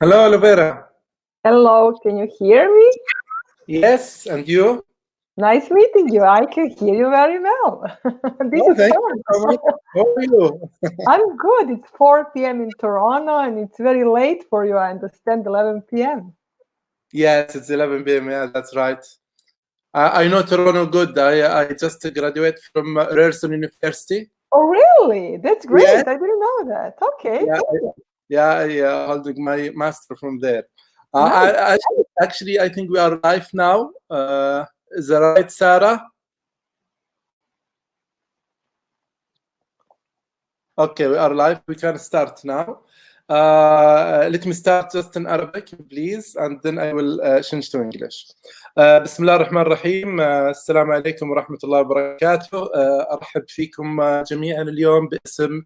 Hello, Olivera. Hello, can you hear me? Yes, and you? Nice meeting you. I can hear you very well. This is Thank fun. you so much. How are you? I'm good. It's 4 p.m. in Toronto and it's very late for you. I understand 11 p.m. Yes, it's 11 p.m. Yeah, that's right. I know Toronto good. I just graduated from Ryerson University. Oh, really? That's great. Yes. I didn't know that. Okay. Yeah, holding my master from there. Nice. Actually, I think we are live now. Is that right, Sarah? Okay, we are live. We can start now. Let me start just in Arabic, please, and then I will change to English. بسم الله الرحمن الرحيم. السلام عليكم ورحمة الله وبركاته. أرحب فيكم جميعا اليوم باسم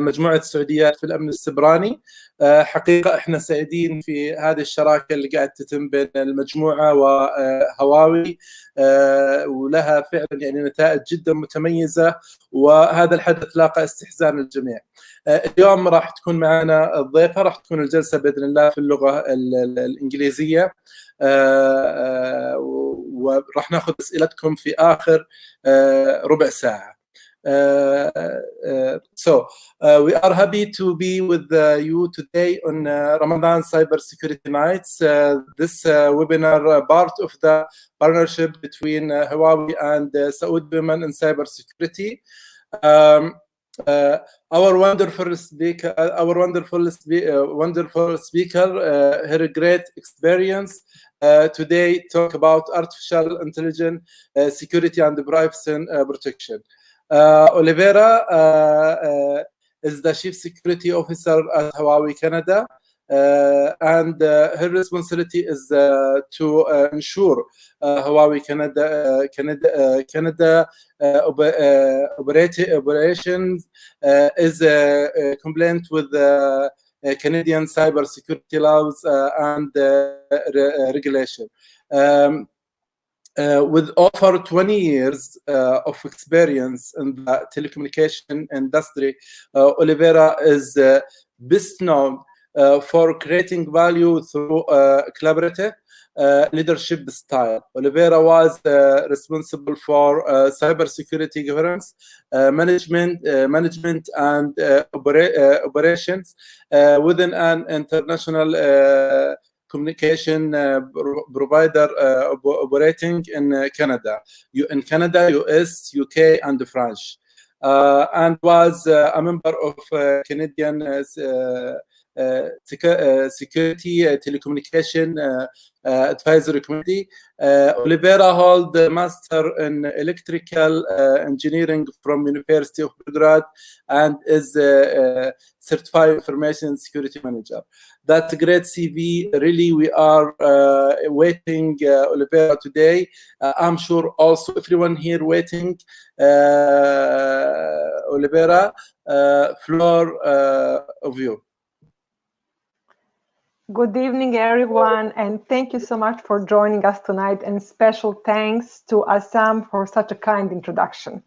مجموعة السعوديات في الأمن السيبراني. حقيقة احنا سعيدين في هذه الشراكة اللي قاعد تتم بين المجموعة وهواوي، ولها فعلا يعني نتائج جدا متميزة، وهذا الحدث لاقى استحسان الجميع. اليوم راح تكون معنا الضيفة، راح تكون الجلسة بإذن الله في اللغة الإنجليزية، وراح ناخذ أسئلتكم في آخر ربع ساعة. We are happy to be with you today on Ramadan Cybersecurity Nights. This webinar part of the partnership between Huawei and Saudi Women in Cybersecurity. Our wonderful speaker, her great experience today talk about artificial intelligence, security and privacy protection. Olivera is the Chief Security Officer at Huawei Canada, and her responsibility is to ensure Huawei Canada operations is compliant with Canadian cybersecurity laws and regulation. With over 20 years of experience in the telecommunication industry, Olivera is best known for creating value through collaborative leadership style. Olivera was responsible for cybersecurity governance, management and operations within an international communication provider operating in Canada, US, UK, and France, and was a member of Canadian Security Telecommunication Advisory Committee. Olivera holds a Master in Electrical Engineering from University of Belgrade and is a Certified Information Security Manager. That's a great CV. Really, we are waiting Olivera today. I'm sure also everyone here waiting. Olivera, floor of you. Good evening, everyone, and thank you so much for joining us tonight, and special thanks to Assam for such a kind introduction.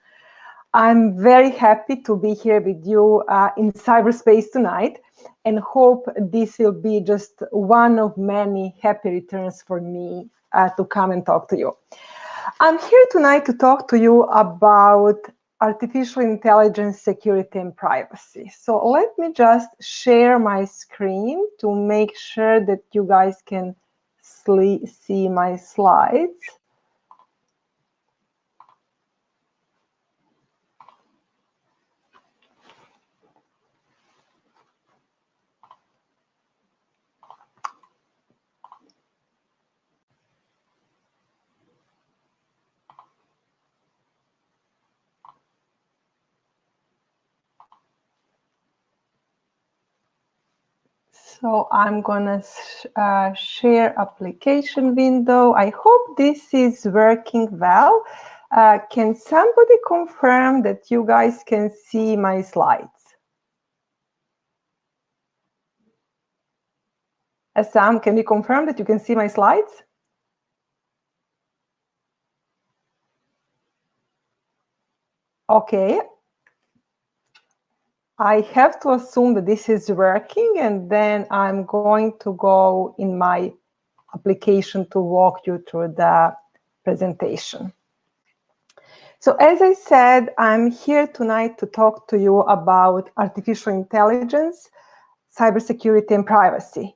I'm very happy to be here with you in cyberspace tonight, and hope this will be just one of many happy returns for me to come and talk to you. I'm here tonight to talk to you about artificial intelligence, security, and privacy. So let me just share my screen to make sure that you guys can see my slides. So I'm gonna share application window. I hope this is working well. Can somebody confirm that you guys can see my slides? Sam, can you confirm that you can see my slides? Okay. I have to assume that this is working, and then I'm going to go in my application to walk you through the presentation. So as I said, I'm here tonight to talk to you about artificial intelligence, cybersecurity, and privacy.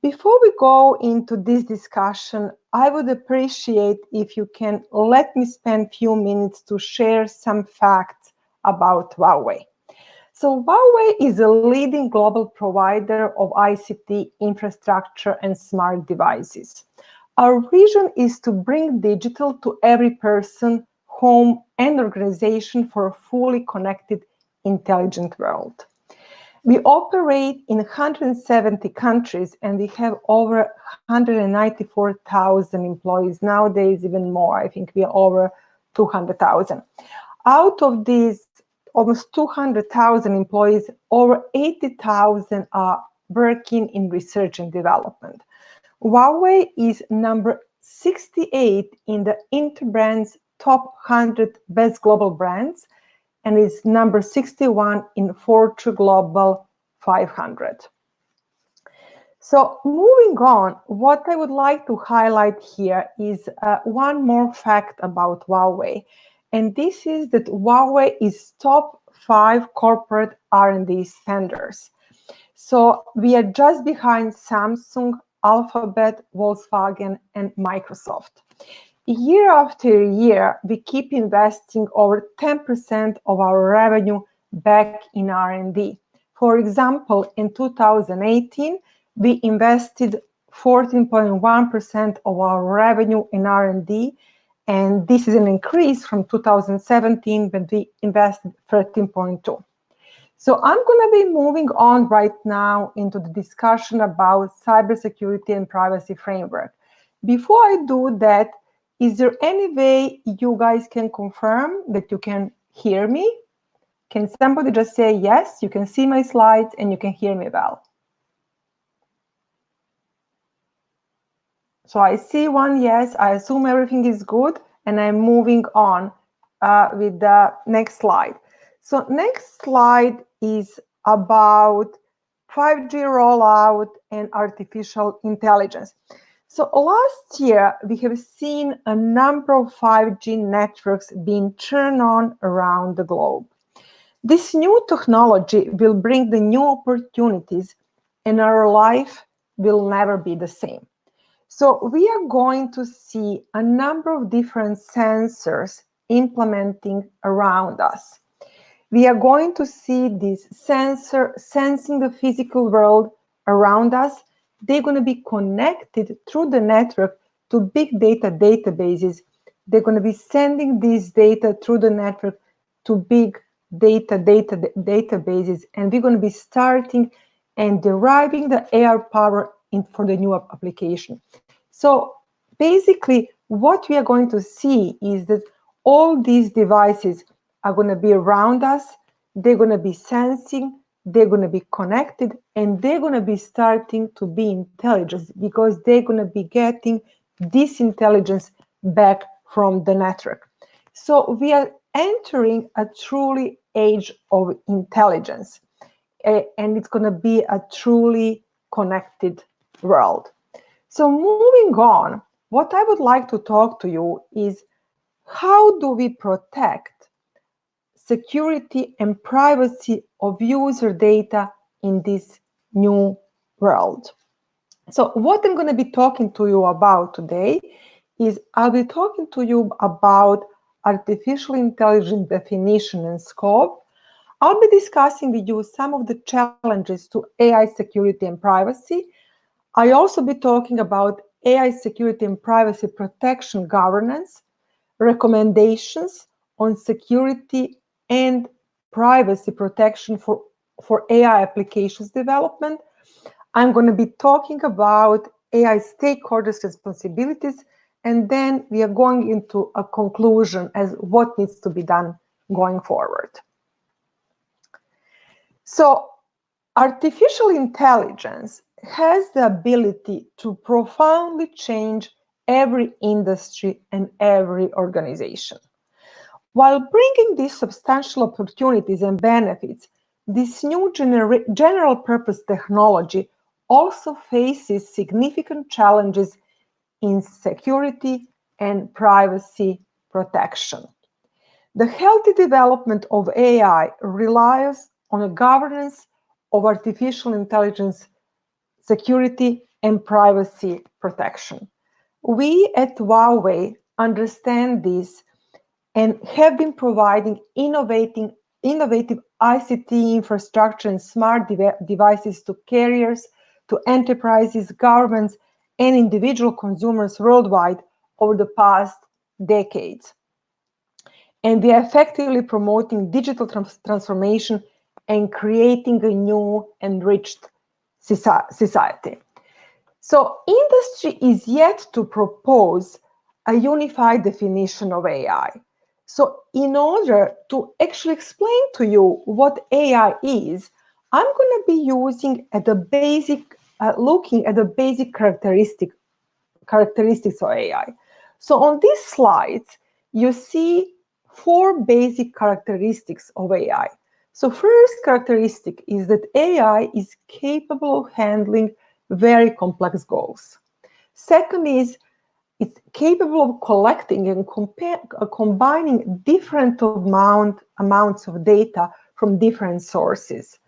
Before we go into this discussion, I would appreciate if you can let me spend a few minutes to share some facts about Huawei. So Huawei is a leading global provider of ICT infrastructure and smart devices. Our vision is to bring digital to every person, home, and organization for a fully connected, intelligent world. We operate in 170 countries, and we have over 194,000 employees. Nowadays, even more. I think we are over 200,000. Out of these almost 200,000 employees, over 80,000 are working in research and development. Huawei is number 68 in the Interbrand's top 100 best global brands, and is number 61 in Fortune Global 500. So moving on, what I would like to highlight here is one more fact about Huawei, and this is that Huawei is top 5 corporate R&D spenders. So we are just behind Samsung, Alphabet, Volkswagen, and Microsoft. Year after year, we keep investing over 10% of our revenue back in R&D. For example, in 2018, we invested 14.1% of our revenue in R&D, and this is an increase from 2017 when we invested 13.2%. So I'm going to be moving on right now into the discussion about cybersecurity and privacy framework. Before I do that, is there any way you guys can confirm that you can hear me? Can somebody just say yes, you can see my slides and you can hear me well? So I see one yes, I assume everything is good, and I'm moving on with the next slide. So next slide is about 5G rollout and artificial intelligence. So last year, we have seen a number of 5G networks being turned on around the globe. This new technology will bring the new opportunities, and our life will never be the same. So we are going to see a number of different sensors implementing around us. We are going to see this sensor sensing the physical world around us. They're going to be connected through the network to big data databases. They're going to be sending this data through the network to big data databases, and we're going to be starting and deriving the AI power for the new application. So basically, what we are going to see is that all these devices are going to be around us. They're going to be sensing, they're going to be connected, and they're going to be starting to be intelligent because they're going to be getting this intelligence back from the network. So we are entering a truly age of intelligence, and it's going to be a truly connected world. So moving on, what I would like to talk to you is how do we protect security and privacy of user data in this new world? So what I'm going to be talking to you about today is I'll be talking to you about artificial intelligence definition and scope. I'll be discussing with you some of the challenges to AI security and privacy. I also be talking about AI security and privacy protection governance, recommendations on security and privacy protection for AI applications development. I'm going to be talking about AI stakeholders' responsibilities, and then we are going into a conclusion as what needs to be done going forward. So artificial intelligence has the ability to profoundly change every industry and every organization. While bringing these substantial opportunities and benefits, this new general purpose technology also faces significant challenges in security and privacy protection. The healthy development of AI relies on a governance of artificial intelligence, security, and privacy protection. We at Huawei understand this and have been providing innovative ICT infrastructure and smart devices to carriers, to enterprises, governments, and individual consumers worldwide over the past decades. And we are effectively promoting digital transformation and creating a new enriched society. So industry is yet to propose a unified definition of AI. So in order to actually explain to you what AI is, I'm going to be using looking at the basic characteristics of AI. So on these slides, you see 4 basic characteristics of AI. So first characteristic is that AI is capable of handling very complex goals. Second is it's capable of collecting and combining different amounts of data from different sources.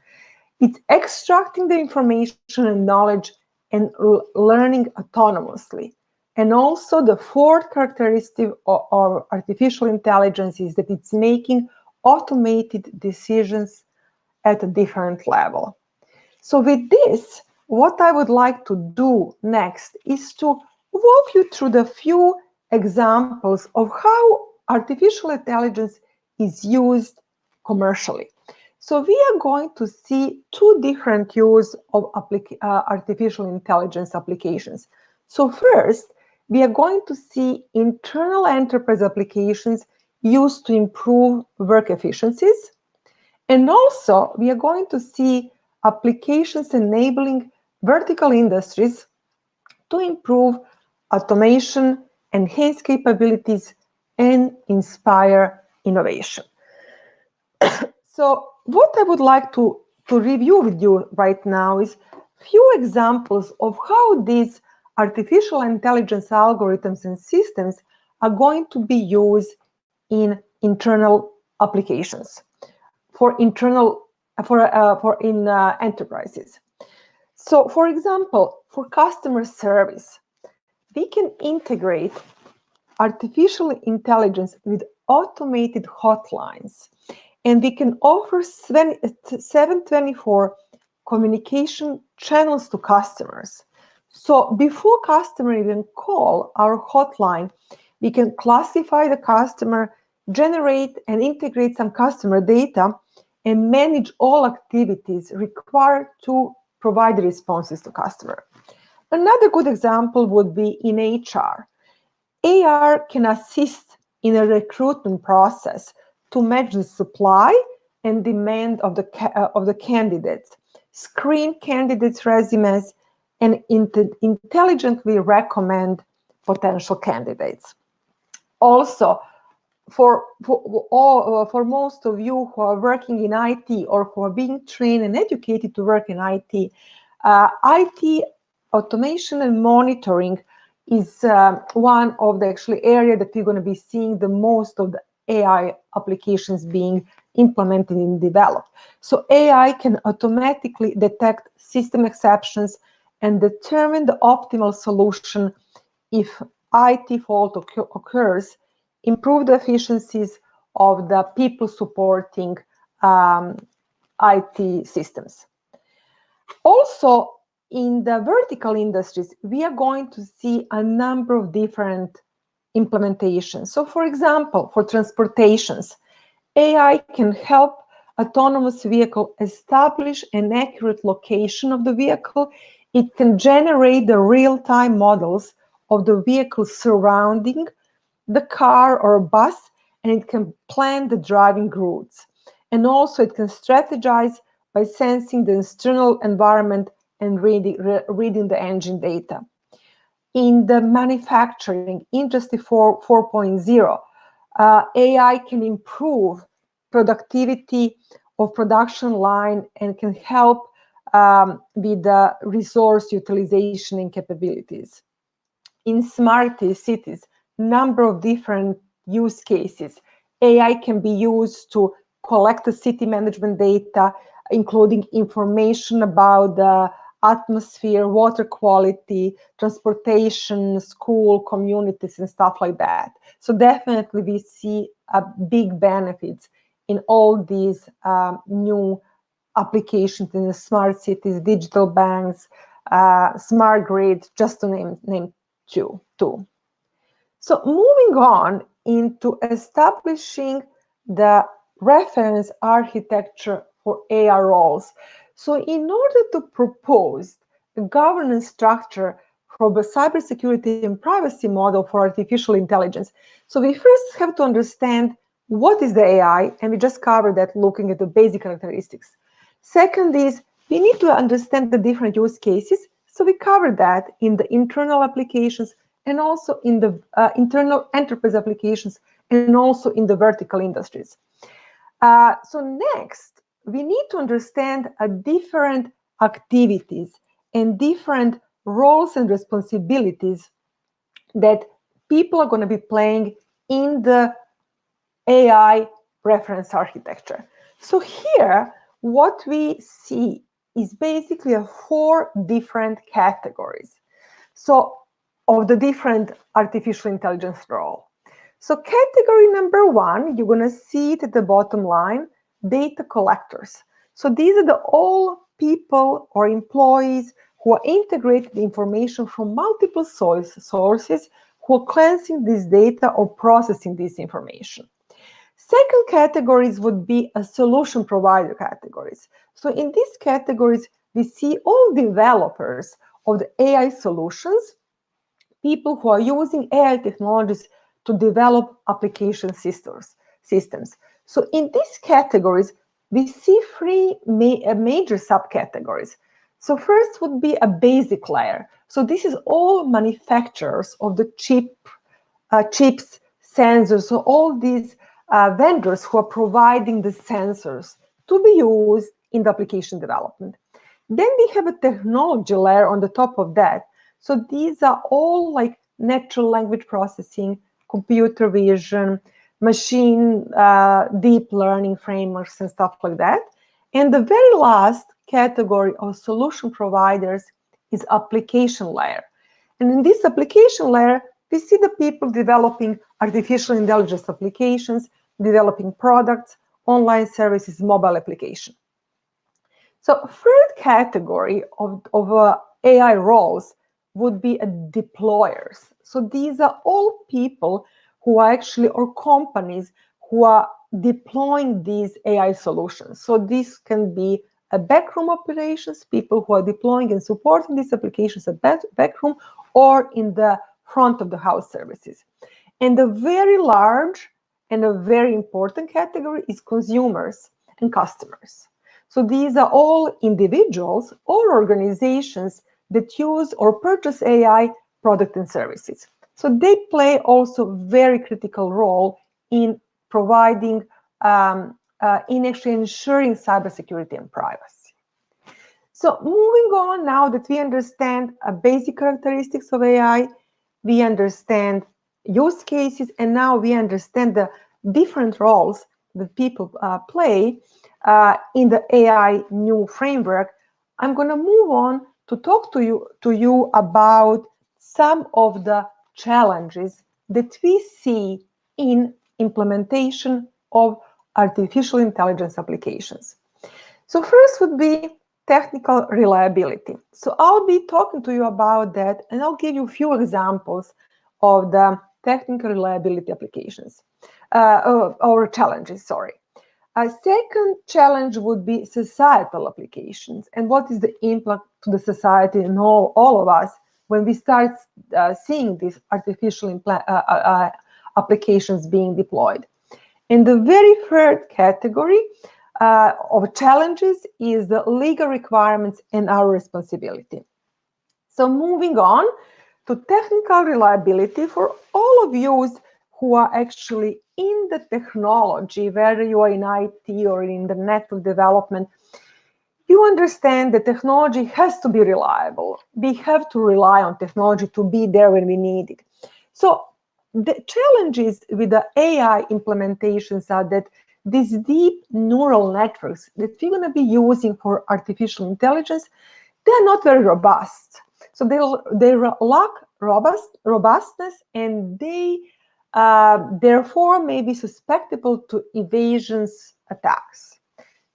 It's extracting the information and knowledge and learning autonomously. And also the 4th characteristic of artificial intelligence is that it's making automated decisions at a different level. So with this, what I would like to do next is to walk you through the few examples of how artificial intelligence is used commercially. So we are going to see 2 different use of artificial intelligence applications. So first, we are going to see internal enterprise applications used to improve work efficiencies. And also, we are going to see applications enabling vertical industries to improve automation, enhance capabilities, and inspire innovation. So what I would like to review with you right now is few examples of how these artificial intelligence algorithms and systems are going to be used in internal applications for enterprises. So, for example, for customer service, we can integrate artificial intelligence with automated hotlines, and we can offer 724 communication channels to customers. So before customer even call our hotline, we can classify the customer, generate and integrate some customer data, and manage all activities required to provide responses to customer. Another good example would be in HR. AI can assist in a recruitment process to match the supply and demand of the candidates, screen candidates' resumes, and intelligently recommend potential candidates. Also, for most of you who are working in IT or who are being trained and educated to work in IT, IT automation and monitoring is one of the actually area that we're going to be seeing the most of the AI applications being implemented and developed. So AI can automatically detect system exceptions and determine the optimal solution if IT fault occurs, improve the efficiencies of the people supporting IT systems. Also, in the vertical industries, we are going to see a number of different implementations. So, for example, for transportations, AI can help autonomous vehicle establish an accurate location of the vehicle. It can generate the real-time models of the vehicle surrounding the car or bus, and it can plan the driving routes. And also it can strategize by sensing the external environment and reading the engine data. In the manufacturing industry 4.0, AI can improve productivity of production line and can help with the resource utilization and capabilities. In smart cities, number of different use cases. AI can be used to collect the city management data, including information about the atmosphere, water quality, transportation, school, communities, and stuff like that. So definitely we see big benefits in all these new applications in the smart cities, digital banks, smart grids, just to name two. So moving on into establishing the reference architecture for AI roles. So in order to propose a governance structure for the cybersecurity and privacy model for artificial intelligence, so we first have to understand what is the AI, and we just covered that looking at the basic characteristics. Second is we need to understand the different use cases, so we covered that in the internal applications and also in the internal enterprise applications and also in the vertical industries. So next, we need to understand different activities and different roles and responsibilities that people are going to be playing in the AI reference architecture. So here, what we see is basically 4 different categories. So of the different artificial intelligence role. So category number 1, you're going to see it at the bottom line, data collectors. So these are all people or employees who are integrating the information from multiple sources, who are cleansing this data or processing this information. Second categories would be a solution provider categories. So in these categories, we see all developers of the AI solutions, people who are using AI technologies to develop application systems. So in these categories, we see 3 major subcategories. So first would be a basic layer. So this is all manufacturers of the chips, sensors, so all these vendors who are providing the sensors to be used in the application development. Then we have a technology layer on the top of that. So these are all like natural language processing, computer vision, machine deep learning frameworks and stuff like that. And the very last category of solution providers is application layer. And in this application layer, we see the people developing artificial intelligence applications, developing products, online services, mobile application. So third category of AI roles would be deployers. So these are all people who are actually, or companies who are deploying these AI solutions. So this can be a backroom operations, people who are deploying and supporting these applications at backroom or in the front of the house services. And a very large and a very important category is consumers and customers. So these are all individuals or organizations that use or purchase AI products and services. So they play also a very critical role in providing, in actually ensuring cybersecurity and privacy. So moving on, now that we understand basic characteristics of AI, we understand use cases, and now we understand the different roles that people play in the AI new framework, I'm going to move on to talk to you about some of the challenges that we see in implementation of artificial intelligence applications. So first would be technical reliability. So I'll be talking to you about that, and I'll give you a few examples of the technical reliability applications or challenges, sorry. A second challenge would be societal applications, and what is the impact to the society and all of us when we start seeing these artificial applications being deployed. And the very third category of challenges is the legal requirements and our responsibility. So moving on to technical reliability for all of you who are actually in the technology, whether you are in IT or in the network development, you understand that technology has to be reliable. We have to rely on technology to be there when we need it. So the challenges with the AI implementations are that these deep neural networks that we're going to be using for artificial intelligence, they're not very robust. So they lack robustness, and they therefore may be susceptible to evasions attacks.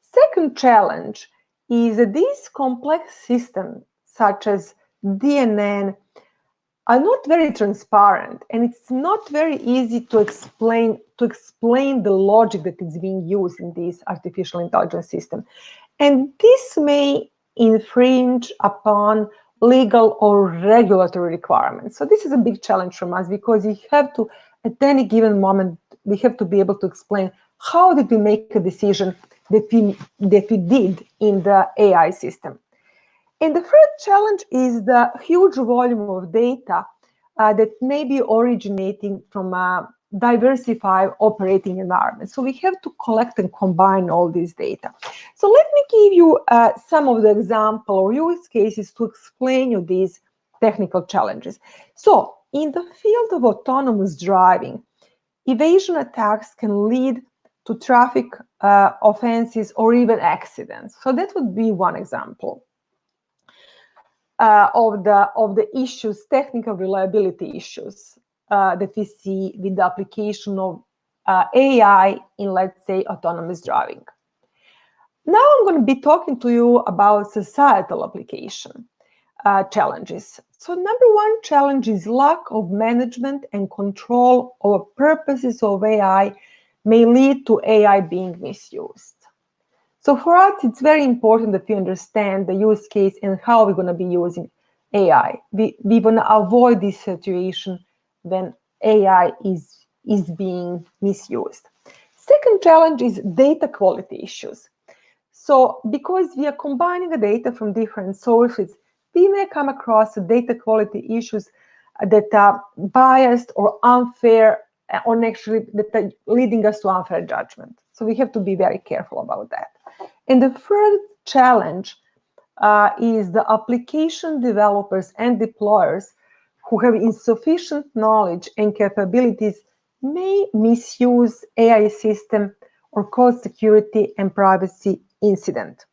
Second challenge is that these complex systems, such as DNN, are not very transparent, and it's not very easy to explain the logic that is being used in these artificial intelligence systems. And this may infringe upon legal or regulatory requirements. So this is a big challenge from us, because we have to, at any given moment, we have to be able to explain how did we make a decision that we did in the AI system. And the third challenge is the huge volume of data that may be originating from a diversified operating environment. So we have to collect and combine all this data. So let me give you some of the example or use cases to explain you these technical challenges. So in the field of autonomous driving, evasion attacks can lead to traffic offenses or even accidents. So that would be one example of the issues, technical reliability issues that we see with the application of AI in, let's say, autonomous driving. Now I'm going to be talking to you about societal application challenges. So number one challenge is lack of management and control over purposes of AI may lead to AI being misused. So for us, it's very important that we understand the use case and how we're going to be using AI. We want to avoid this situation when AI is being misused. Second challenge is data quality issues. So because we are combining the data from different sources, we may come across data quality issues that are biased or unfair, or actually that are leading us to unfair judgment. So we have to be very careful about that. And the third challenge is the application developers and deployers who have insufficient knowledge and capabilities may misuse AI system or cause security and privacy incident.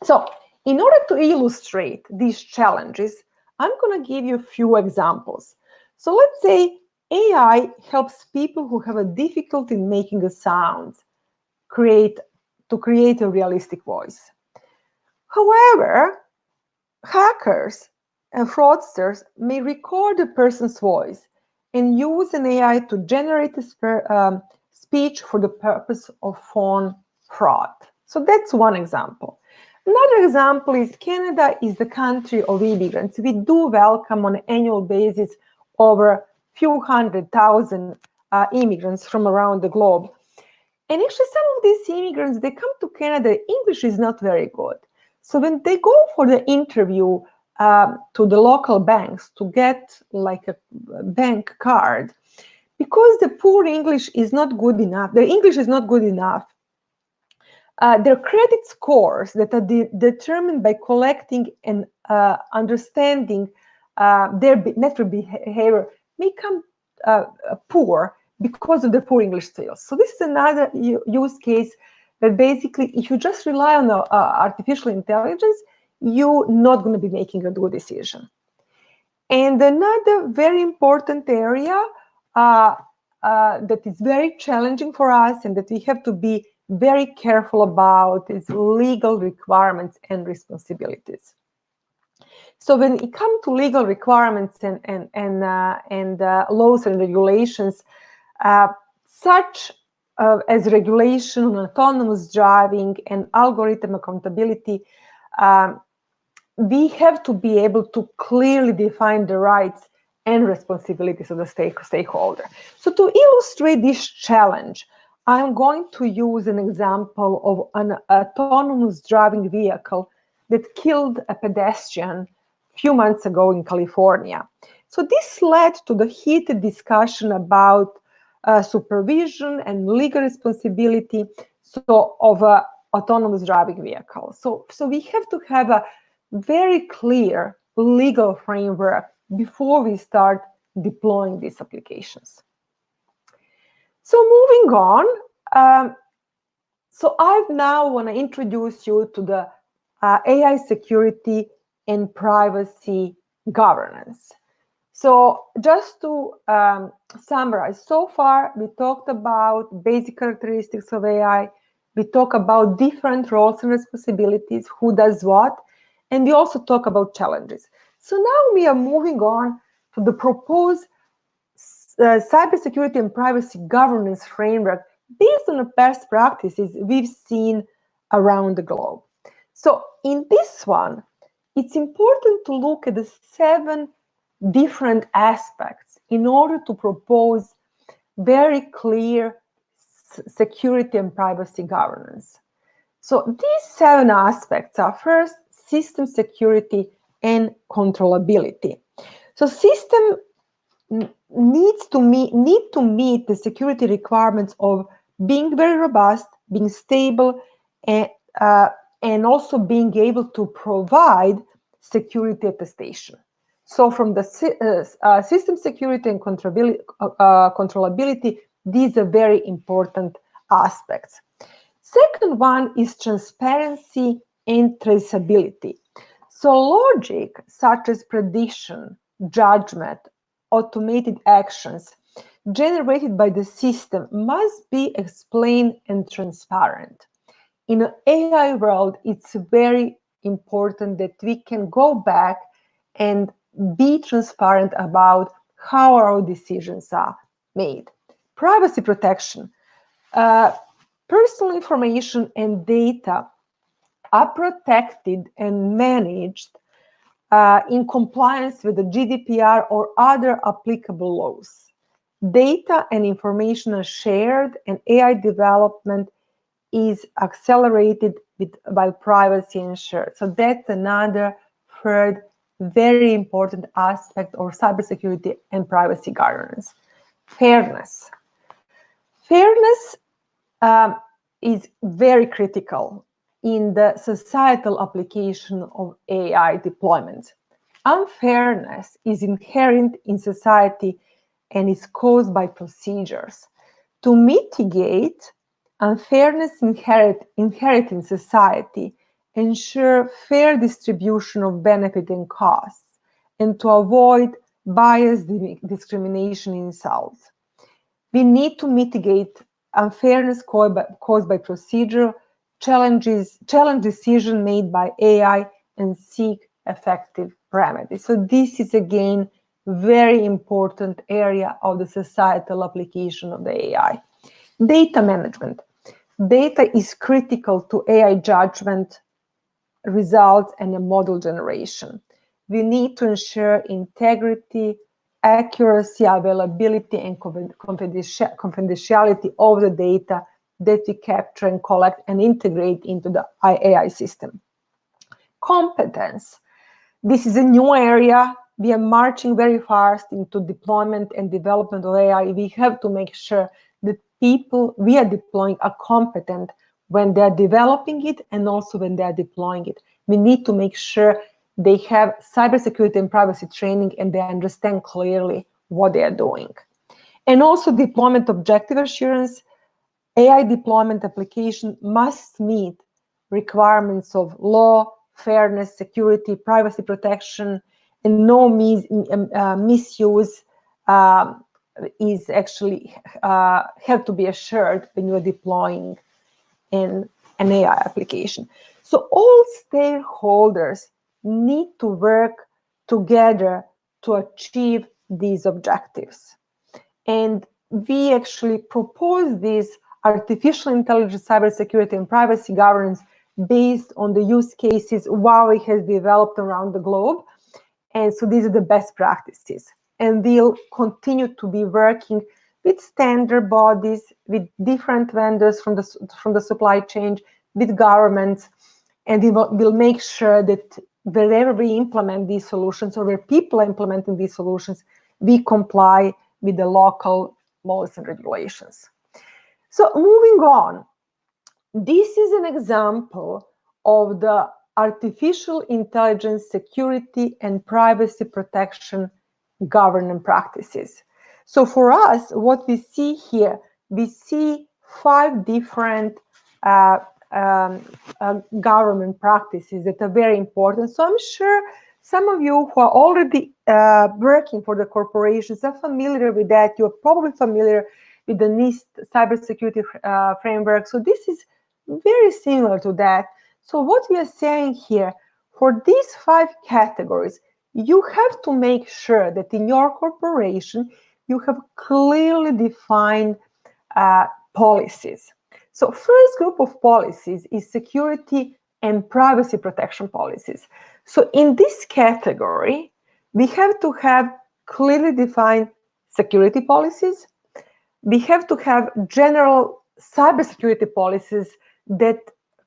So in order to illustrate these challenges, I'm going to give you a few examples. So let's say AI helps people who have a difficulty in making a sound to create a realistic voice. However, hackers and fraudsters may record a person's voice and use an AI to generate a speech for the purpose of phone fraud. So that's one example. Another example is Canada is the country of immigrants. We do welcome on an annual basis over a few 100,000 immigrants from around the globe. And actually, some of these immigrants, they come to Canada, English is not very good. So when they go for the interview to the local banks to get like a bank card, because the poor English is not good enough, their English is not good enough, their credit scores that are determined by collecting and understanding their network behavior may become poor because of the poor English skills. So this is another use case that basically, if you just rely on artificial intelligence, you're not going to be making a good decision. And another very important area that is very challenging for us and that we have to be very careful about is legal requirements and responsibilities. So when it comes to legal requirements and laws and regulations, such as regulation on autonomous driving and algorithm accountability, we have to be able to clearly define the rights and responsibilities of the stakeholder. So to illustrate this challenge, I'm going to use an example of an autonomous driving vehicle that killed a pedestrian a few months ago in California. So this led to the heated discussion about supervision and legal responsibility of autonomous driving vehicles. So we have to have a very clear legal framework before we start deploying these applications. So moving on, so I now want to introduce you to the AI security and privacy governance. So just to summarize, so far we talked about basic characteristics of AI, we talk about different roles and responsibilities, who does what, and we also talk about challenges. So now we are moving on to the proposed cybersecurity and privacy governance framework based on the best practices we've seen around the globe. So in this one, it's important to look at the 7 different aspects in order to propose very clear security and privacy governance. So these 7 aspects are: first, system security and controllability. So system need to meet the security requirements of being very robust, being stable, and also being able to provide security attestation. So from the system security and controllability, these are very important aspects. Second one is transparency and traceability. So logic such as prediction, judgment, automated actions generated by the system must be explained and transparent. In an AI world, it's very important that we can go back and be transparent about how our decisions are made. Privacy protection. Personal information and data are protected and managed in compliance with the GDPR or other applicable laws. Data and information are shared, and AI development is accelerated by privacy ensured. So that's another third very important aspect of cybersecurity and privacy governance. Fairness. Fairness is very critical in the societal application of AI deployment. Unfairness is inherent in society and is caused by procedures. To mitigate unfairness inherent in society, ensure fair distribution of benefit and costs, and to avoid bias, discrimination, insults. We need to mitigate unfairness caused by procedure, challenge decision made by AI, and seek effective remedies. So this is again very important area of the societal application of the AI. Data management. Data is critical to AI judgment, results, and a model generation. We need to ensure integrity, accuracy, availability, and confidentiality of the data that we capture and collect and integrate into the AI system. Competence. This is a new area. We are marching very fast into deployment and development of AI. We have to make sure that people we are deploying are competent when they're developing it and also when they're deploying it. We need to make sure they have cybersecurity and privacy training and they understand clearly what they are doing. And also deployment objective assurance. AI deployment application must meet requirements of law, fairness, security, privacy protection, and no misuse is actually have to be assured when you are deploying in an AI application. So all stakeholders need to work together to achieve these objectives. And we actually propose this artificial intelligence, cybersecurity, and privacy governance based on the use cases Huawei has developed around the globe. And so these are the best practices. And we'll continue to be working with standard bodies, with different vendors from the supply chain, with governments, and we'll make sure that wherever we implement these solutions or where people are implementing these solutions, we comply with the local laws and regulations. So moving on, this is an example of the artificial intelligence security and privacy protection governance practices. So for us, what we see here, we see 5 different government practices that are very important. So I'm sure some of you who are already working for the corporations are familiar with that. You're probably familiar with the NIST cybersecurity framework. So this is very similar to that. So what we are saying here, for these 5 categories, you have to make sure that in your corporation, you have clearly defined policies. So first group of policies is security and privacy protection policies. So in this category, we have to have clearly defined security policies. We have to have general cybersecurity policies that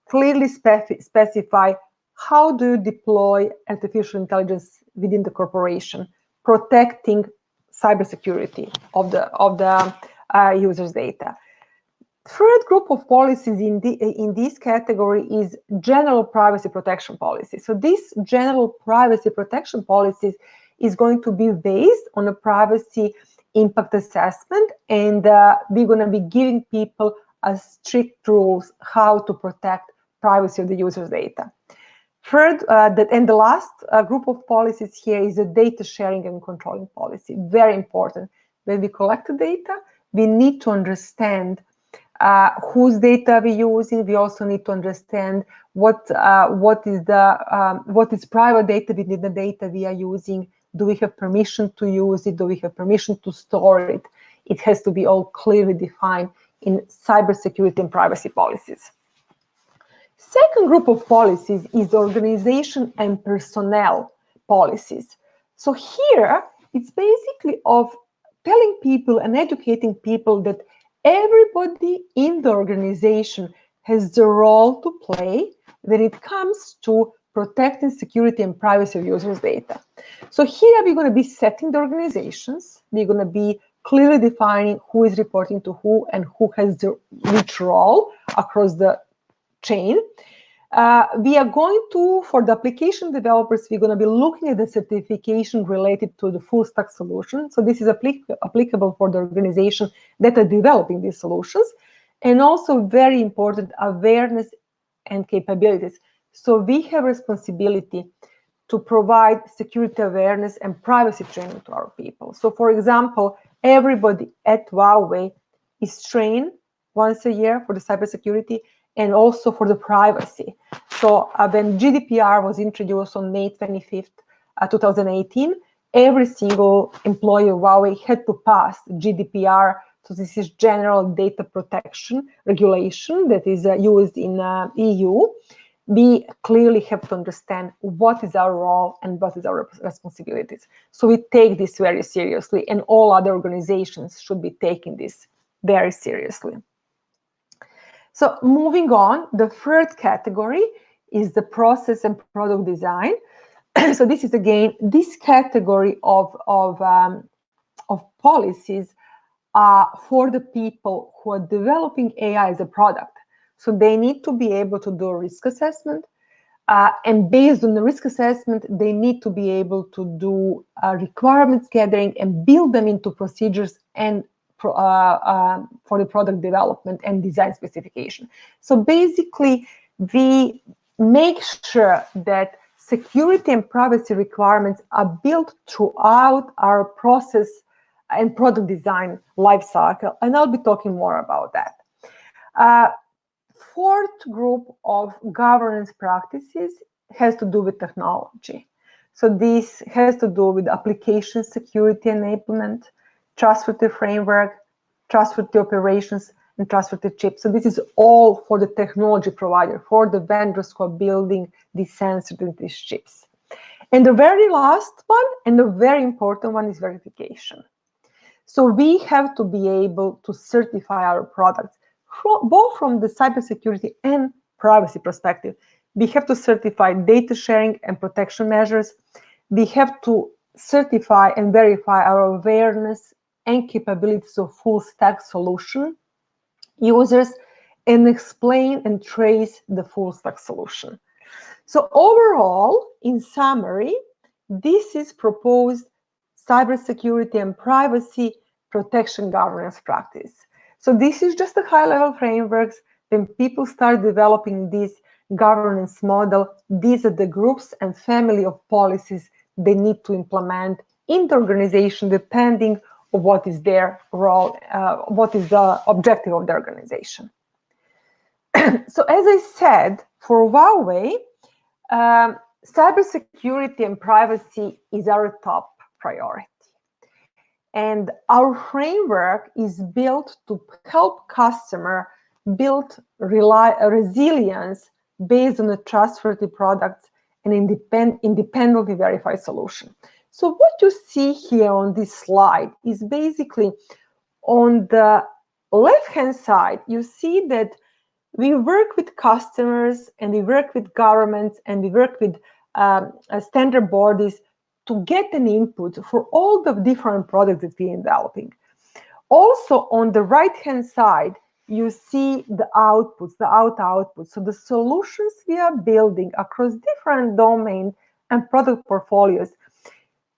clearly specify how do you deploy artificial intelligence within the corporation, protecting cybersecurity of the users' data. Third group of policies in this category is general privacy protection policy. So this general privacy protection policies is going to be based on a privacy impact assessment, and we're going to be giving people a strict rules how to protect privacy of the user's data. Third, and the last group of policies here is the data sharing and controlling policy. Very important. When we collect the data, we need to understand whose data we're using. We also need to understand what is private data within the data we are using. Do we have permission to use it? Do we have permission to store it? It has to be all clearly defined in cybersecurity and privacy policies. Second group of policies is organization and personnel policies. So here, it's basically of telling people and educating people that everybody in the organization has the role to play when it comes to protecting security and privacy of users' data. So here we're going to be setting the organizations. We're going to be clearly defining who is reporting to who and who has which role across the chain. We are going to, for the application developers, we're going to be looking at the certification related to the full stack solution. So this is applicable for the organization that are developing these solutions. And also very important, awareness and capabilities. So we have responsibility to provide security awareness and privacy training to our people. So for example, everybody at Huawei is trained once a year for the cybersecurity and also for the privacy. So when GDPR was introduced on May 25th, 2018, every single employee of Huawei had to pass GDPR. So this is General Data Protection Regulation that is used in EU. We clearly have to understand what is our role and what is our responsibilities. So we take this very seriously, and all other organizations should be taking this very seriously. So moving on, the third category is the process and product design. So this is again, this category of policies for the people who are developing AI as a product. So they need to be able to do a risk assessment. And based on the risk assessment, they need to be able to do requirements gathering and build them into procedures and for the product development and design specification. So basically, we make sure that security and privacy requirements are built throughout our process and product design lifecycle, and I'll be talking more about that. Fourth group of governance practices has to do with technology. So this has to do with application security enablement, trustworthy framework, trustworthy operations, and trustworthy chips. So this is all for the technology provider, for the vendors who are building these sensors and these chips. And the very last one, and the very important one, is verification. So we have to be able to certify our products, both from the cybersecurity and privacy perspective. We have to certify data sharing and protection measures. We have to certify and verify our awareness and capabilities of full stack solution users and explain and trace the full stack solution. So overall, in summary, this is proposed cybersecurity and privacy protection governance practice. So this is just a high-level frameworks. When people start developing this governance model, these are the groups and family of policies they need to implement in the organization depending on what is their role, what is the objective of the organization. So as I said, for Huawei, cybersecurity and privacy is our top priority. And our framework is built to help customer build resilience based on a trustworthy products and independently verified solution. So what you see here on this slide is basically on the left-hand side, you see that we work with customers and we work with governments and we work with standard bodies to get an input for all the different products that we are developing. Also, on the right-hand side, you see the outputs, the outputs. So the solutions we are building across different domains and product portfolios,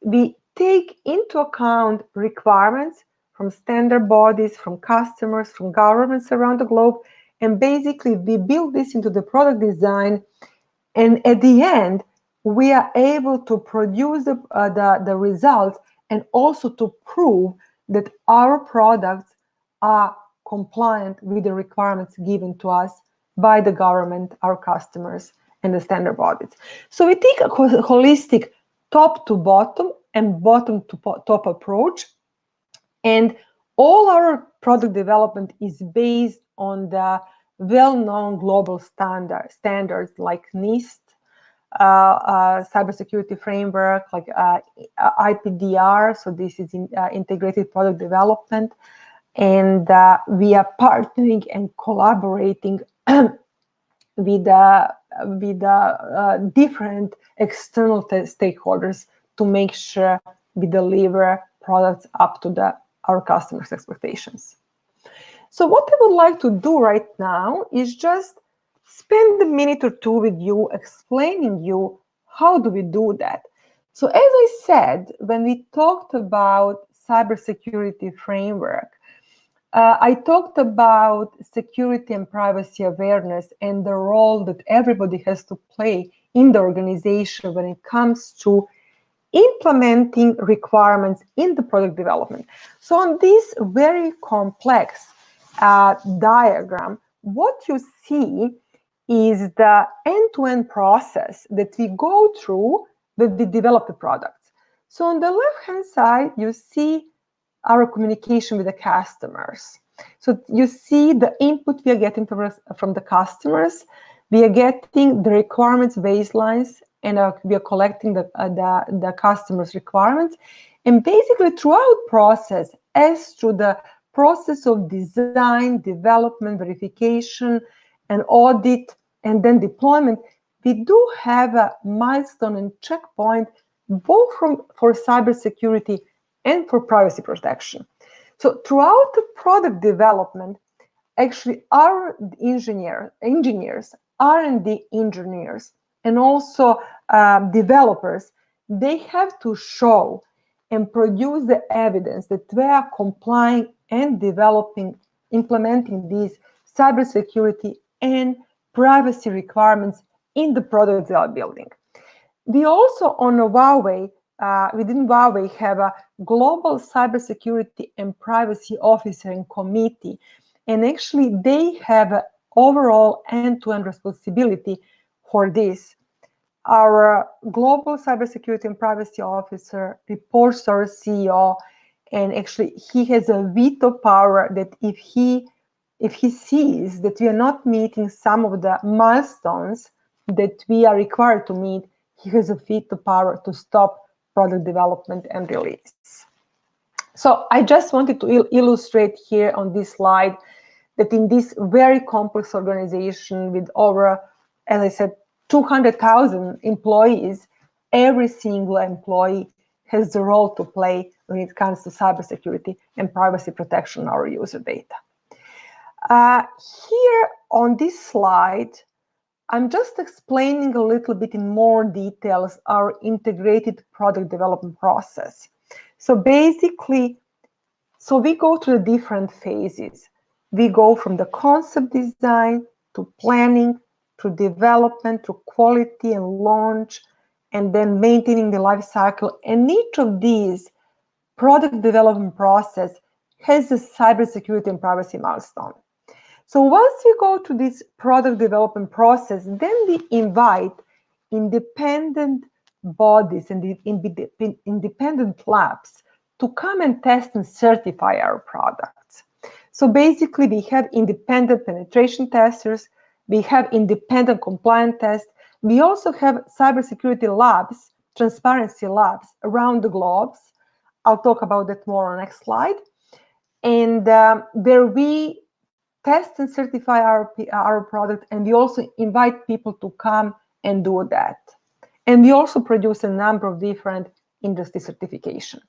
we take into account requirements from standard bodies, from customers, from governments around the globe, and basically we build this into the product design, and at the end, we are able to produce the results and also to prove that our products are compliant with the requirements given to us by the government, our customers, and the standard bodies. So we take a holistic top to bottom and bottom to top approach, and all our product development is based on the well-known global standards like NIST, cybersecurity framework, like IPDR, so this is integrated product development, and we are partnering and collaborating with different external stakeholders to make sure we deliver products up to our customers' expectations. So what I would like to do right now is just spend a minute or two with you explaining you how do we do that. So as I said, when we talked about cybersecurity framework, I talked about security and privacy awareness and the role that everybody has to play in the organization when it comes to implementing requirements in the product development. So on this very complex diagram, what you see is the end-to-end process that we go through when we develop the products. So on the left-hand side, you see our communication with the customers. So you see the input we are getting from the customers. We are getting the requirements baselines, and we are collecting the customers' requirements. And basically throughout process, as through the process of design, development, verification, and audit, and then deployment, we do have a milestone and checkpoint both for cybersecurity and for privacy protection. So throughout the product development, actually our engineers, R&D engineers, and also developers, they have to show and produce the evidence that they are complying and implementing these cybersecurity and privacy requirements in the products they are building. We also, on Huawei, within Huawei, have a global cybersecurity and privacy officer and committee, and actually they have an overall end-to-end responsibility for this. Our global cybersecurity and privacy officer reports to our CEO, and actually he has a veto power that if he sees that we are not meeting some of the milestones that we are required to meet, he has a veto power to stop product development and release. So I just wanted to illustrate here on this slide that in this very complex organization with over, as I said, 200,000 employees, every single employee has the role to play when it comes to cybersecurity and privacy protection of our user data. Here on this slide, I'm just explaining a little bit in more details our integrated product development process. So basically, we go through the different phases. We go from the concept design to planning, to development, to quality and launch, and then maintaining the life cycle. And each of these product development process has a cybersecurity and privacy milestone. So once we go to this product development process, then we invite independent bodies and independent labs to come and test and certify our products. So basically, we have independent penetration testers, we have independent compliance tests, we also have cybersecurity labs, transparency labs around the globe. I'll talk about that more on the next slide. And there we test and certify our product, and we also invite people to come and do that. And we also produce a number of different industry certification.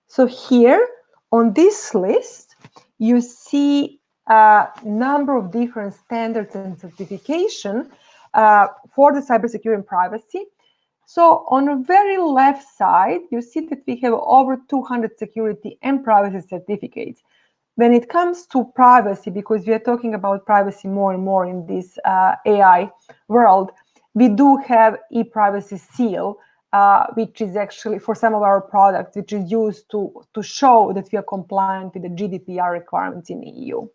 So here on this list, you see a number of different standards and certification for the cybersecurity and privacy. So on the very left side, you see that we have over 200 security and privacy certificates. When it comes to privacy, because we are talking about privacy more and more in this AI world, we do have e-privacy seal, which is actually for some of our products, which is used to show that we are compliant with the GDPR requirements in the EU.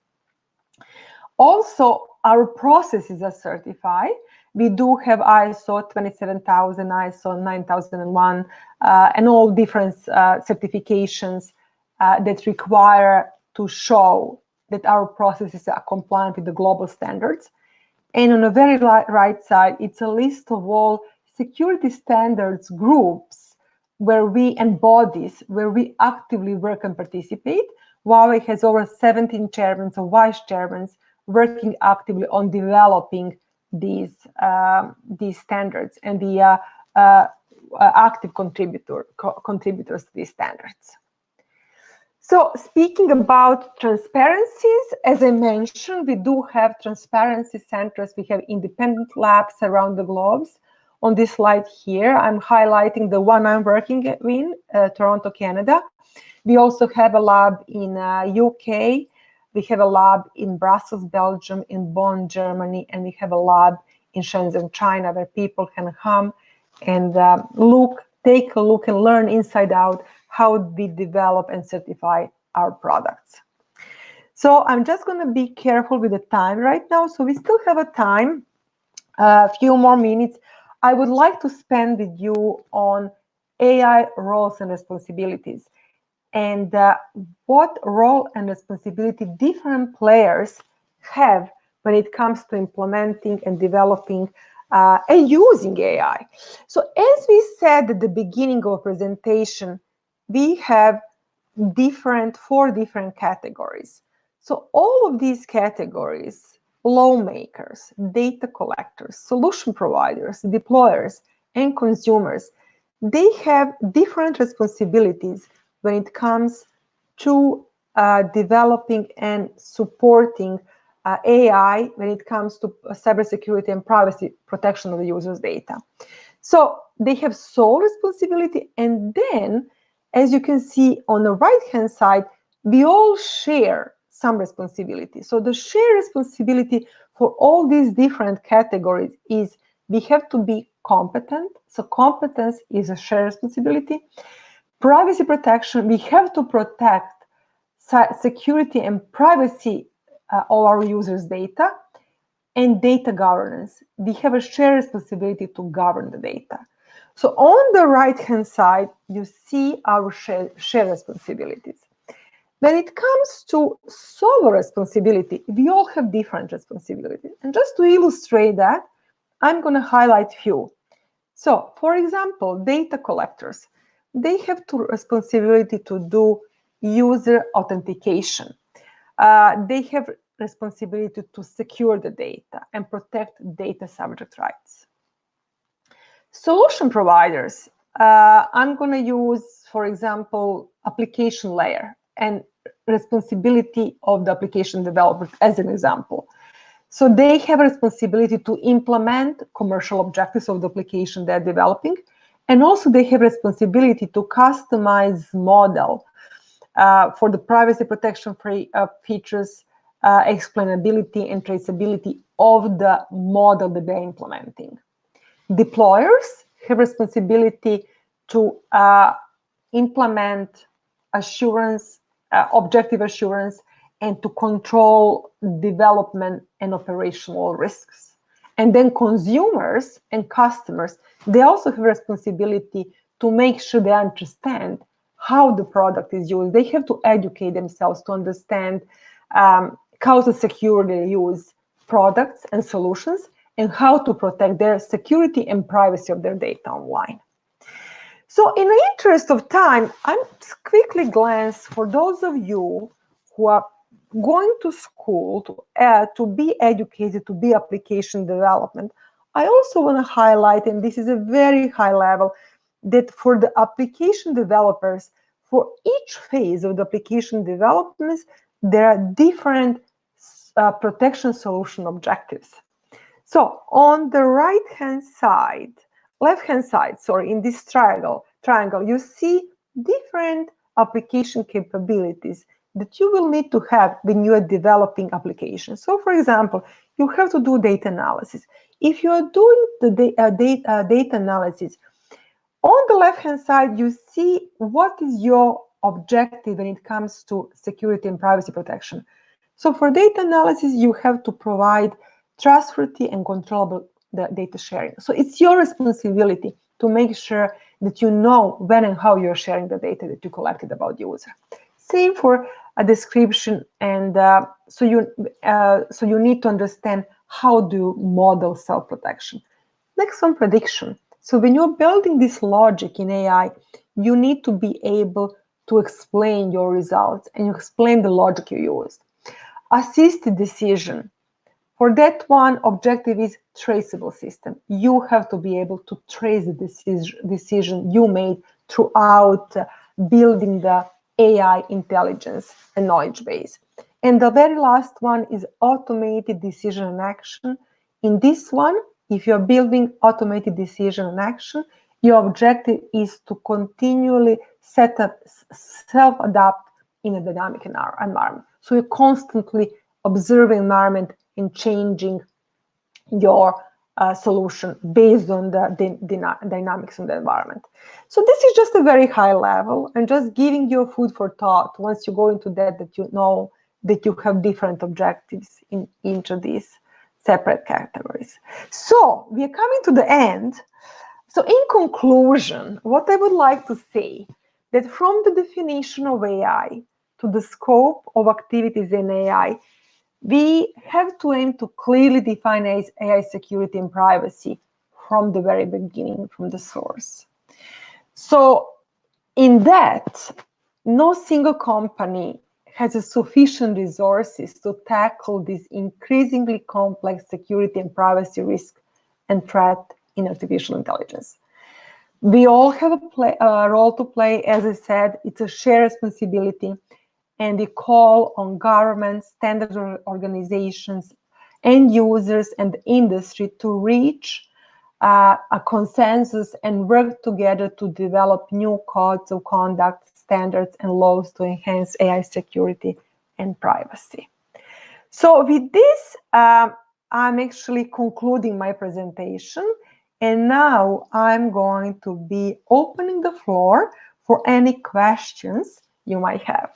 Also, our processes are certified. We do have ISO 27000, ISO 9001, and all different certifications that require to show that our processes are compliant with the global standards. And on the very right side, it's a list of all security standards groups and bodies where we actively work and participate. Huawei has over 17 chairmen or vice chairmen working actively on developing these standards and the active contributors to these standards. So speaking about transparencies, as I mentioned, we do have transparency centers. We have independent labs around the globe. On this slide here, I'm highlighting the one I'm working in, Toronto, Canada. We also have a lab in UK. We have a lab in Brussels, Belgium, in Bonn, Germany, and we have a lab in Shenzhen, China, where people can come and take a look and learn inside out how we develop and certify our products. So I'm just going to be careful with the time right now. So we still have a time, a few more minutes. I would like to spend with you on AI roles and responsibilities and what role and responsibility different players have when it comes to implementing and developing and using AI. So as we said at the beginning of the presentation, we have four different categories. So all of these categories, lawmakers, data collectors, solution providers, deployers, and consumers, they have different responsibilities when it comes to developing and supporting AI when it comes to cybersecurity and privacy protection of the user's data. So they have sole responsibility, and then, as you can see on the right-hand side, we all share some responsibility. So the shared responsibility for all these different categories is we have to be competent. So competence is a shared responsibility. Privacy protection, we have to protect security and privacy of our users' data. And data governance, we have a shared responsibility to govern the data. So on the right-hand side, you see our shared responsibilities. When it comes to solo responsibility, we all have different responsibilities. And just to illustrate that, I'm going to highlight a few. So, for example, data collectors, they have the responsibility to do user authentication. They have responsibility to secure the data and protect data subject rights. Solution providers, I'm going to use, for example, application layer and responsibility of the application developer as an example. So they have a responsibility to implement commercial objectives of the application they're developing, and also they have responsibility to customize model for the privacy protection features, explainability and traceability of the model that they're implementing. Deployers have responsibility to implement assurance, objective assurance, and to control development and operational risks. And then consumers and customers, they also have responsibility to make sure they understand how the product is used. They have to educate themselves to understand how to securely use products and solutions, and how to protect their security and privacy of their data online. So in the interest of time, I'll quickly glance for those of you who are going to school to be educated, to be application development. I also want to highlight, and this is a very high level, that for the application developers, for each phase of the application development, there are different protection solution objectives. So on the left-hand side, in this triangle, you see different application capabilities that you will need to have when you are developing applications. So for example, you have to do data analysis. If you are doing the data analysis, on the left-hand side, you see what is your objective when it comes to security and privacy protection. So for data analysis, you have to provide trustworthy and controllable data sharing. So it's your responsibility to make sure that you know when and how you're sharing the data that you collected about the user. Same for a description, and so you need to understand how do you model self-protection. Next one, prediction. So when you're building this logic in AI, you need to be able to explain your results and you explain the logic you used. Assisted decision. For that one, objective is traceable system. You have to be able to trace the decision you made throughout building the AI intelligence and knowledge base. And the very last one is automated decision and action. In this one, if you're building automated decision and action, your objective is to continually set up, self-adapt in a dynamic environment. So you constantly observe the environment and changing your solution based on the dynamics of the environment. So this is just a very high level and just giving you food for thought. Once you go into that you know that you have different objectives in each of these separate categories. So we are coming to the end. So in conclusion, what I would like to say, that from the definition of AI to the scope of activities in AI, we have to aim to clearly define AI security and privacy from the very beginning, from the source. So in that, no single company has a sufficient resources to tackle this increasingly complex security and privacy risk and threat in artificial intelligence. We all have a role to play. As I said, it's a shared responsibility, and we call on governments, standard organizations, end users, and the industry to reach a consensus and work together to develop new codes of conduct, standards, and laws to enhance AI security and privacy. So with this, I'm actually concluding my presentation, and now I'm going to be opening the floor for any questions you might have.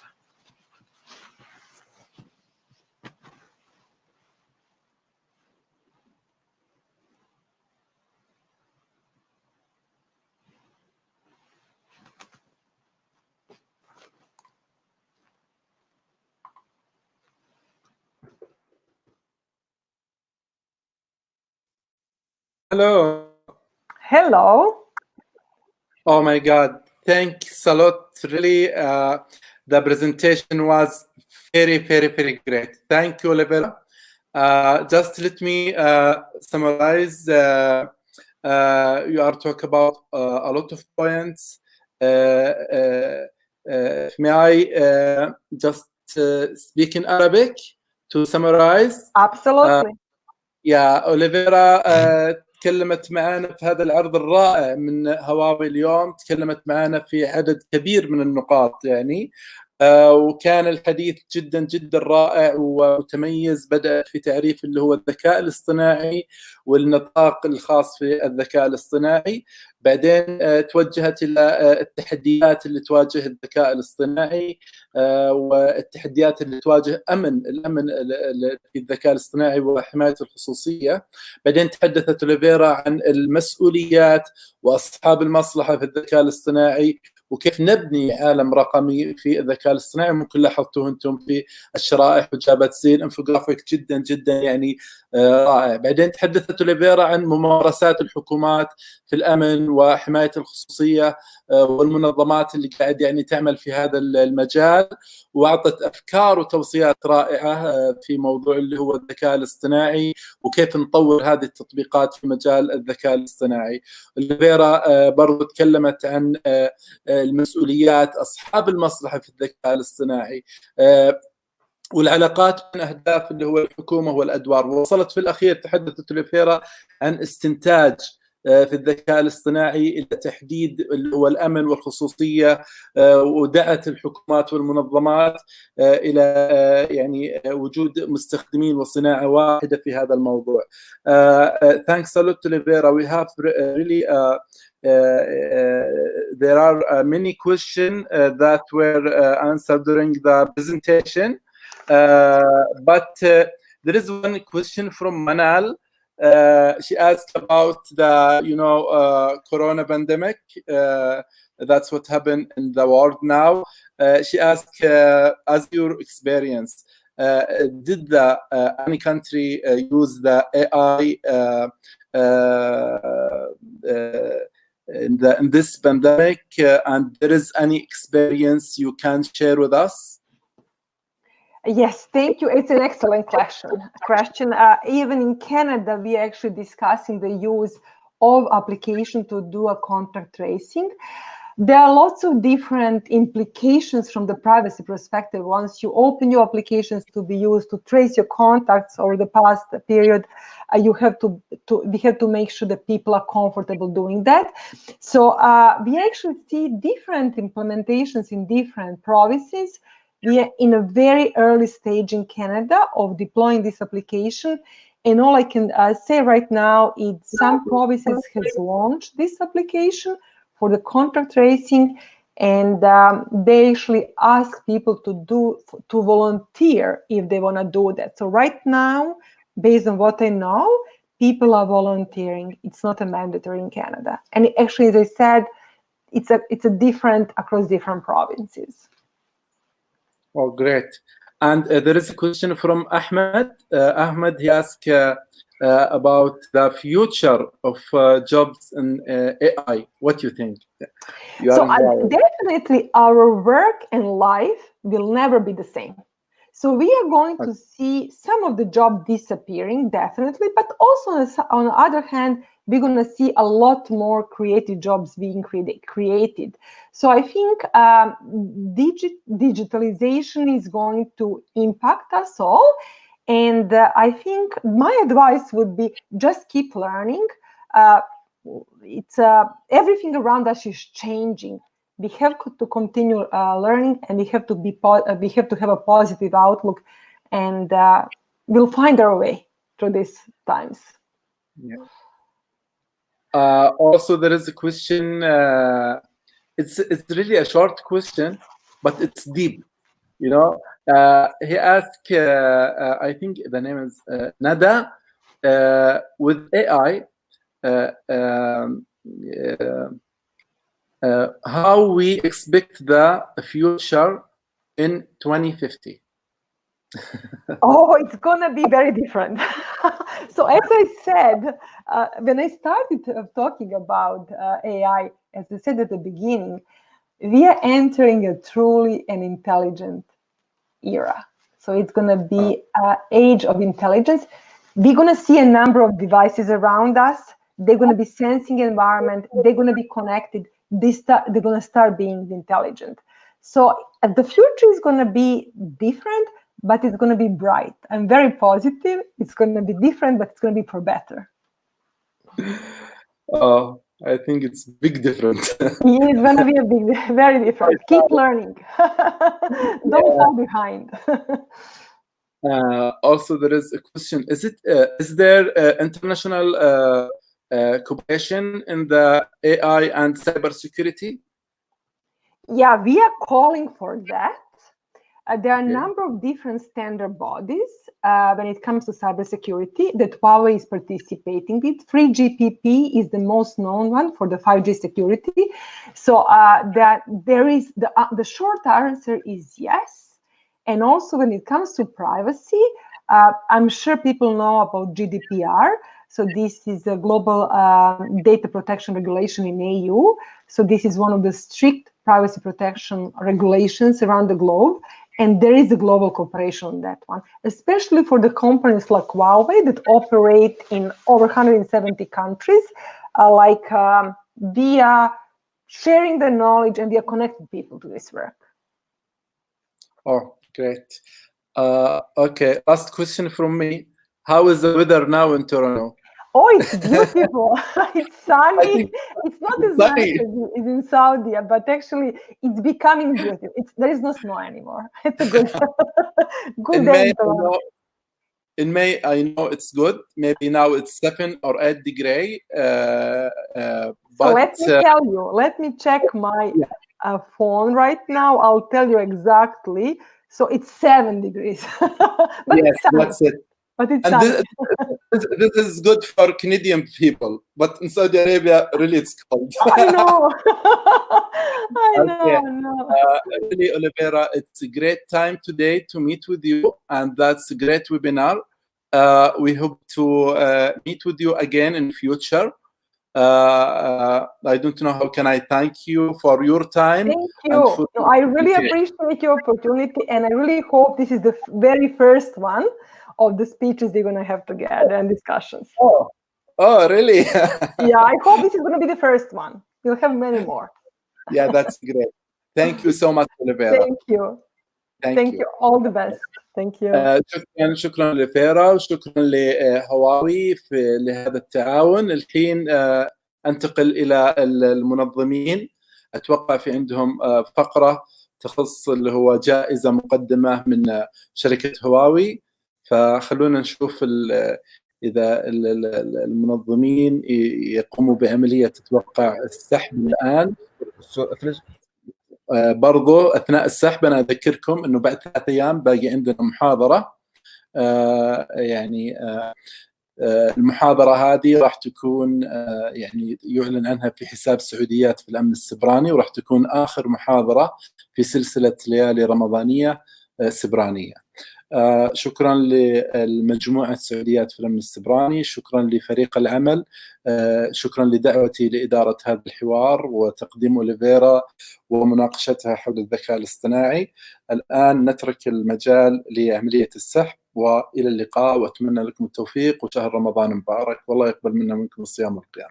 Hello. Hello. Oh my God. Thanks a lot. Really, the presentation was very, very, very great. Thank you, Olivera. Just let me summarize You are talking about a lot of points. May I just speak in Arabic to summarize? Absolutely. يا أوليفيرا تكلمت معنا في هذا العرض الرائع من هواوي اليوم، تكلمت معنا في عدد كبير من النقاط يعني، وكان الحديث جدا جدا رائع ومتميز. بدأت في تعريف اللي هو الذكاء الاصطناعي والنطاق الخاص في الذكاء الاصطناعي، بعدين توجهت إلى التحديات اللي تواجه الذكاء الاصطناعي والتحديات اللي تواجه الأمن في الذكاء الاصطناعي وحماية الخصوصية. بعدين تحدثت أوليفيرا عن المسؤوليات وأصحاب المصلحة في الذكاء الاصطناعي وكيف نبني عالم رقمي في الذكاء الاصطناعي. ممكن لاحظتوه انتم في الشرائح وجابت زي الانفوجرافيك جدا جدا يعني رائع. بعدين تحدثت أوليفيرا عن ممارسات الحكومات في الامن وحمايه الخصوصيه والمنظمات اللي قاعد يعني تعمل في هذا المجال، واعطت افكار وتوصيات رائعه في موضوع اللي هو الذكاء الاصطناعي وكيف نطور هذه التطبيقات في مجال الذكاء الاصطناعي. أوليفيرا برضو تكلمت عن المسؤوليات أصحاب المصلحة في الذكاء الاصطناعي والعلاقات بين أهداف اللي هو الحكومة والأدوار. ووصلت في الأخير تحدثت أوليفيرا عن استنتاج في الذكاء الاصطناعي إلى تحديد اللي هو الأمن والخصوصية، ودعت الحكومات والمنظمات إلى يعني وجود مستخدمين وصناعة واحدة في هذا الموضوع. Thanks a lot, Olivera. We have really there are many questions that were answered during the presentation, but there is one question from Manal. She asked about the corona pandemic. That's what happened in the world now. She asked, as your experience, did any country use the AI in this pandemic, and there is any experience you can share with us? Yes, thank you. It's an excellent question. Even in Canada, we are actually discussing the use of application to do a contact tracing. There are lots of different implications from the privacy perspective. Once you open your applications to be used to trace your contacts over the past period, we have to make sure that people are comfortable doing that. So we actually see different implementations in different provinces. We are in a very early stage in Canada of deploying this application. And all I can say right now is some provinces has launched this application for the contact tracing, and they actually ask people to volunteer if they want to do that. So right now, based on what I know, people are volunteering. It's not a mandatory in Canada. And actually, as I said, it's a different across different provinces. Oh, great. And there is a question from Ahmed. Ahmed, he asked about the future of jobs in AI. What do you think? Definitely our work and life will never be the same. So we are going to see some of the jobs disappearing, definitely, but also on the other hand, we're going to see a lot more creative jobs being created. So I think digitalization is going to impact us all. And I think my advice would be just keep learning. Everything around us is changing. We have to continue learning, and we have to have a positive outlook, and we'll find our way through these times. Yeah. Also, there is a question. It's really a short question, but it's deep. He asked. I think the name is Nada. With AI, how we expect the future in 2050? Oh, it's gonna be very different. So as I said, when I started talking about AI, as I said at the beginning, we are entering a truly an intelligent era. So it's gonna be an age of intelligence. We're gonna see a number of devices around us. they're going to be sensing environment, they're going to be connected, they're going to start being intelligent. So the future is going to be different, but it's going to be bright. I'm very positive. It's going to be different, but it's going to be for better. I think it's big difference. It's going to be a big, very different. Keep learning. Don't fall behind. Also, there is a question: is there international cooperation in the AI and cybersecurity? Yeah, we are calling for that. There are a number of different standard bodies when it comes to cybersecurity that Huawei is participating with. 3GPP is the most known one for the 5G security. So that there is the short answer is yes. And also when it comes to privacy, I'm sure people know about GDPR. So this is a global data protection regulation in EU. So this is one of the strict privacy protection regulations around the globe. And there is a global cooperation on that one, especially for the companies like Huawei that operate in over 170 countries. We are sharing the knowledge and we are connecting people to this work. Oh, great. Okay, last question from me. How is the weather now in Toronto? Oh, it's beautiful. It's sunny. It's not as sunny. nice as it is in Saudi, but actually it's becoming beautiful. There is no snow anymore. It's a good, good day. In May, I know it's good. Maybe now it's 7 or 8 degrees. So let me tell you. Let me check my phone right now. I'll tell you exactly. So it's 7 degrees. But yes, it's sunny. That's it. But it's this is good for Canadian people, but in Saudi Arabia, really, it's cold. I know. I know. Really, Olivera, it's a great time today to meet with you, and that's a great webinar. We hope to meet with you again in future. I don't know how can I thank you for your time. Thank you. I really appreciate your opportunity, and I really hope this is the very first one of the speeches they're going to have together and discussions. Oh, really? Yeah, I hope this is going to be the first one. We'll have many more. Yeah, that's great. Thank you so much, Olivera. Thank you. Thank you. All the best. Thank you. شكرا لفيرا وشكرا لهواوي لهذا التعاون. الحين انتقل الى المنظمين. اتوقع في عندهم فقره تخص اللي هو جائزه مقدمه من شركه هواوي، فخلونا نشوف اذا المنظمين يقوموا بعمليه اتوقع السحب الان. برضو اثناء السحب انا اذكركم انه بعد 3 ايام باقي عندنا محاضره. المحاضره هذه راح تكون يعني يعلن عنها في حساب سعوديات في الامن السيبراني، وراح تكون اخر محاضره في سلسله ليالي رمضانيه سيبرانيه. شكرا للمجموعة سعوديات في الأمن السيبراني، شكرا لفريق العمل، شكرا لدعوتي لإدارة هذا الحوار وتقديم أوليفيرا ومناقشتها حول الذكاء الاصطناعي. الآن نترك المجال لعملية السحب، وإلى اللقاء، وأتمنى لكم التوفيق وشهر رمضان مبارك، والله يقبل منا منكم الصيام والقيام.